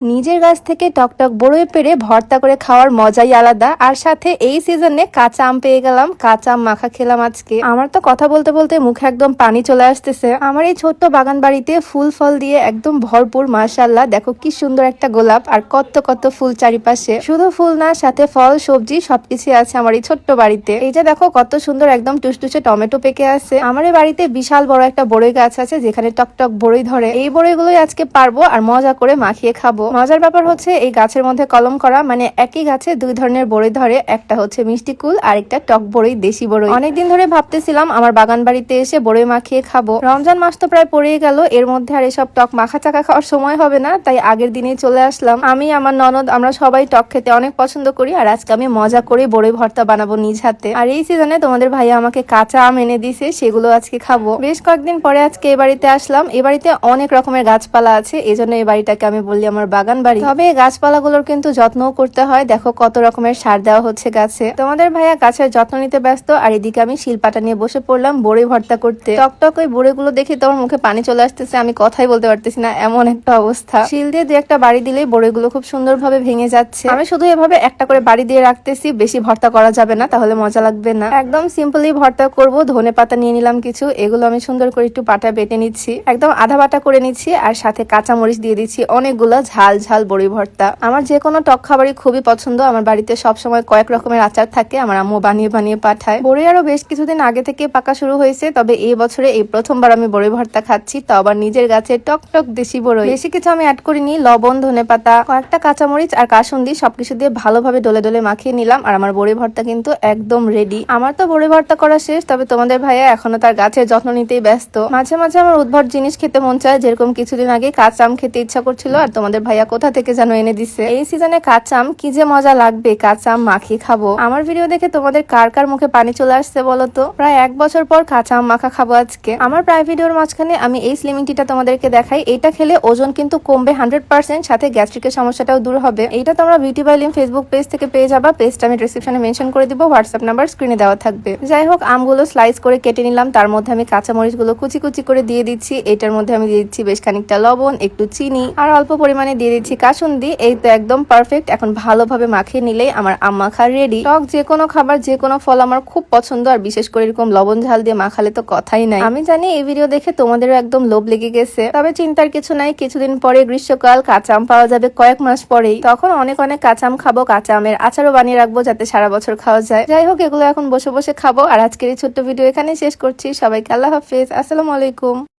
নিজের গাছ থেকে টকটক বড়ই পেড়ে ভর্তা করে খাওয়ার মজাই আলাদা। আর সাথে এই সিজনে কাঁচা আম পেয়ে গেলাম, কাঁচা আম মাখা খেলাম আজকে। আমার তো কথা বলতে বলতে মুখে একদম পানি চলে আসতেছে। আমার এই ছোট্ট বাগান বাড়িতে ফুল ফল দিয়ে একদম ভরপুর, মাশাআল্লাহ। দেখো কি সুন্দর একটা গোলাপ আর কত কত ফুল চারিপাশে। শুধু ফুল না, সাথে ফল সবজি সবকিছু আছে আমার এই ছোট্ট বাড়িতে। এই যে দেখো কত সুন্দর একদম টুসটুসে টমেটো পেকে আছে। আমার এই বাড়িতে বিশাল বড় একটা বড়ই গাছ আছে যেখানে টকটক বড়ই ধরে। এই বড়ইগুলোই আজকে পারবো আর মজা করে মাখিয়ে খাবো। মজার ব্যাপার হচ্ছে এই গাছের মধ্যে কলম করা, মানে একই গাছে দুই ধরনের বড়ই ধরে। একটা হচ্ছে মিষ্টি কুল আর একটা টক বড়ই, দেশি বড়ই। অনেকদিন ধরে ভাবতেছিলাম আমার বাগান বাড়িতে এসে বড়ই মাখিয়ে খাবো। রমজান মাস তো প্রায় পড়েই গেল, এর মধ্যে আর এসব টক মাখা চাকা খাওয়ার সময় হবে না, তাই আগের দিনেই চলে আসলাম। আমি, আমার ননদ, আমরা সবাই টক খেতে অনেক পছন্দ করি। আর আজকে আমি মজা করে বড়ই ভর্তা বানাবো নিজ হাতে। আর এই সিজনে তোমাদের ভাইয়া আমাকে কাঁচা আম এনে দিছে, সেগুলো আজকে খাবো। বেশ কয়েকদিন পরে আজকে এ বাড়িতে আসলাম। এ বাড়িতে অনেক রকমের গাছপালা আছে, এজন্য এই বাড়িটাকে আমি বললি আমার বাগান বাড়ি। তবে এই গাছপালাগুলোর কিন্তু যত্নও করতে হয়। দেখো কত রকমের সার দেওয়া হচ্ছে গাছে। তোমাদের ভাইয়া গাছের যত্ন নিতে ব্যস্ত, আর এদিকে আমি শিলপাটা নিয়ে বসে পড়লাম বড়ি ভর্তা করতে। টকটক ওই বড়িগুলো দেখে তোমার মুখে পানি চলে আসতেছে, আমি কথাই বলতে পারতেছি না, এমন একটা অবস্থা। শিল দিয়ে দু একটা বাড়ি দিলেই বড়িগুলো খুব সুন্দরভাবে ভেঙে যাচ্ছে। আমি শুধু এভাবে একটা করে বাড়ি দিয়ে রাখতেছি, বেশি ভর্তা করা যাবে না, তাহলে মজা লাগবে না। একদম সিম্পলি ভর্তা করব। ধনে পাতা নিয়ে নিলাম কিছু, এগুলো আমি সুন্দর করে একটু পাটা বেটে নিচ্ছি, একদম আধা বাটা করে নিচ্ছি। আর সাথে কাঁচা মরিচ দিয়ে দিচ্ছি অনেকগুলো, ঝাল ঝাল বড়ি ভর্তা। আমার যে কোনো টক খাবারই খুবই পছন্দ। আমার বাড়িতে সব সময় কয়েক রকমের আচার থাকে, আমার আম্মু বানিয়ে বানিয়ে পাঠায়। বড়ি আরো বেশ কিছুদিন আগে থেকে পাকা শুরু হয়েছে, তবে এই বছরে এই প্রথমবার আমি বড়ি ভর্তা খাচ্ছি, তো আবার নিজের গাছে টক টক দেশি বড়ই। বেশি কিছু আমি অ্যাড করিনি, লবণ, ধনে পাতা, কয়েকটা কাঁচামরিচ আর কাসুন্দি সবকিছু দিয়ে ভালোভাবে ডলে ডলে মাখিয়ে নিলাম। আর আমার বড়ি ভর্তা কিন্তু একদম রেডি। আমার তো বড়ি ভর্তা করা শেষ, তবে তোমাদের ভাইয়া এখনো তার গাছের যত্ন নিতেই ব্যস্ত। মাঝে মাঝে আমার উদ্ভট জিনিস খেতে মন চায়, যেরকম কিছুদিন আগে কাঁচা আম খেতে ইচ্ছা করছিল, আর তোমাদের ভাইয়া কোথা থেকে যেন এনে দিছে। এই সিজনে কাঁচা আম কি যে মজা লাগবে, কাঁচা আম মাখিয়ে খাবো। আমার ভিডিও দেখে তোমাদের কার কার মুখে পানি চলে আসছে বলো তো? প্রায় 1 বছর পর কাঁচা আম মাখা খাবো আজকে। আমার প্রায় ভিডিওর মাঝখানে আমি এই স্লিমিং টিটা তোমাদেরকে দেখাই। এটা খেলে ওজন কিন্তু কমবে 100%, সাথে গ্যাস্ট্রিকের সমস্যাটাও দূর হবে। এইটা তোমরা Beauty by Lim Facebook page থেকে পেয়ে যাবা। পেজটা আমি ডেসক্রিপশনে মেনশন করে দিব, হোয়াটসঅ্যাপ নাম্বার স্ক্রিনে দেওয়া থাকবে। যাই হোক, আমগুলো স্লাইস করে কেটে নিলাম, তার মধ্যে আমি কাঁচা মরিচগুলো কুচি কুচি করে দিয়ে দিচ্ছি। এটার মধ্যে আমি দিয়ে দিচ্ছি বেশ খানিকটা লবণ, একটু চিনি আর অল্প পরিমাণে দিয়ে দিচ্ছি কাসুন্দি। এই তো একদম পারফেক্ট। এখন ভালোভাবে মাখিয়ে নিলেই আমার আম মাখা রেডি। টক যে কোনো খাবার, যে কোনো ফল আমার খুব পছন্দ, আর বিশেষ করে এরকম লবণ ঝাল দিয়ে মাখালে তো কথাই নাই। আমি জানি এই ভিডিও দেখে তোমাদেরও একদম লোভ লেগে গেছে, তবে চিন্তার কিছু নাই। কিছুদিন পরে গ্রীষ্মকাল, কাঁচা আম পাওয়া যাবে কয়েক মাস পরেই। তখন অনেক অনেক কাঁচা আম খাবো, কাঁচা আমের আচারও বানিয়ে রাখবো যাতে সারা বছর খাওয়া যায়। যাই হোক, এগুলো এখন বসে বসে খাবো। আর আজকের এই ছোট্ট ভিডিও এখানেই শেষ করছি। সবাইকে আল্লাহ হাফেজ, আসসালামু আলাইকুম।